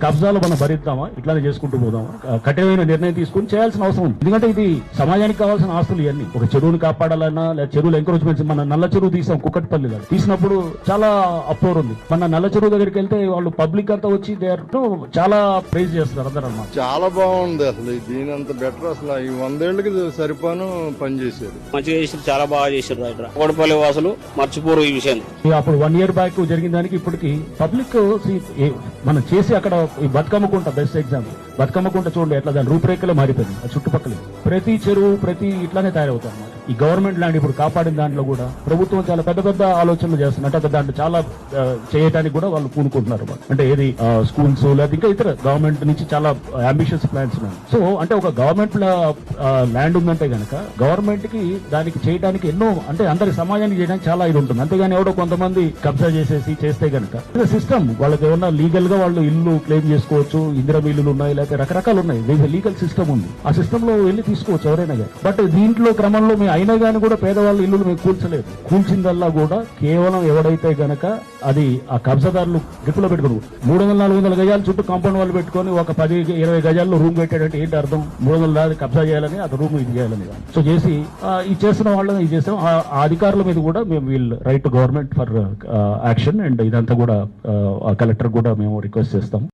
కబ్జాలు మనం భరిద్దామా, ఇట్లానే చేసుకుంటూ పోదామా? కఠినమైన నిర్ణయం తీసుకుని చేయాల్సిన అవసరం ఉంది. ఎందుకంటే ఇది సమాజానికి కావాల్సిన ఆస్తులు ఇవన్నీ. ఒక చెరువుని కాపాడాలన్నా లేదా చెరువులు ఎంకరేజ్మెంట్స్, మన నల్ల చెరువు తీసాం కుక్కట్పల్లిలో, తీసినప్పుడు చాలా అప్రోర్ ఉంది. మన నల్ల చెరువు దగ్గరికి వెళ్తే వాళ్ళు పబ్లిక్ అంతా వచ్చి చాలా ప్రైజ్ చేస్తారు అందరూ అన్నమాట. చాలా బాగుంది అసలు, దీని అంత బెటర్ అసలు. ఈ 100 ఏళ్ళకి సరిపోను పని చేశారు, మంచిగా చేసి చాలా బాగా చేశారు. ఇక్కడ కోడపల్లి వాసులు మర్చిపోరు ఈ విషయం. అప్పుడు 1 year బ్యాక్ జరిగిన దానికి ఇప్పటికి పబ్లిక్ మనం చేసి అక్కడ ఈ బతుకమ్మకుంట బెస్ట్ ఎగ్జాంపుల్. బతుకమ్మకుంట చూడండి ఎట్లా దాని రూపురేఖలో మారిపోయింది. ఆ చుట్టుపక్కల ప్రతి చెరువు ప్రతి ఇట్లానే తయారవుతాయి అన్నమాట. ఈ గవర్నమెంట్ ల్యాండ్ ఇప్పుడు కాపాడిన దాంట్లో కూడా ప్రభుత్వం చాలా పెద్ద పెద్ద ఆలోచనలు చేస్తుంది. అంటే దాంట్లో చాలా చేయడానికి కూడా వాళ్ళు పూనుకుంటున్నారు. అంటే ఏది స్కూల్స్ లేదా ఇంకా ఇతర గవర్నమెంట్ నుంచి చాలా అంబిషియస్ ప్లాన్స్ ఉన్నాయి. సో అంటే ఒక గవర్నమెంట్ ల్యాండ్ ఉందంటే గనక గవర్నమెంట్ కి దానికి చేయడానికి ఎన్నో, అంటే అందరి సమాజానికి చేయడానికి చాలా ఇది ఉంటుంది. అంతేగాని ఎవడో కొంతమంది కబ్జా చేసేసి చేస్తే గనక సిస్టమ్ వాళ్ళకి ఏమన్నా లీగల్ గా వాళ్ళు ఇల్లు క్లెయిమ్ చేసుకోవచ్చు. ఇందిరా ఇల్లులు ఉన్నాయి, లేకపోతే రకరకాలు ఉన్నాయి. లీగల్ సిస్టమ్ ఉంది. ఆ సిస్టమ్ లో వెళ్ళి తీసుకోవచ్చు ఎవరైనా కానీ. బట్ దీంట్లో క్రమంలో అయినా కానీ కూడా పేదవాళ్ళ ఇల్లు మేము కూల్చలేదు. కూల్చిందల్లా కూడా కేవలం ఎవడైతే గనక అది ఆ కబ్జాదారులు గ్రిప్పులో పెట్టుకుని 300-400 గజాలు చుట్టూ కాంపౌండ్ వాళ్ళు పెట్టుకుని ఒక 10-20 గజాల్లో రూమ్ పెట్టాడంటే ఏంటి అర్థం? 300 కబ్జా చేయాలని, అది రూమ్ ఇది చేయాలని. సో చేసి ఇది చేస్తున్న వాళ్ళని ఇది చేస్తాం. ఆ అధికారుల మీద కూడా మేము we'll write to government for action. And ఇదంతా కూడా కలెక్టర్ కూడా మేము రిక్వెస్ట్ చేస్తాం.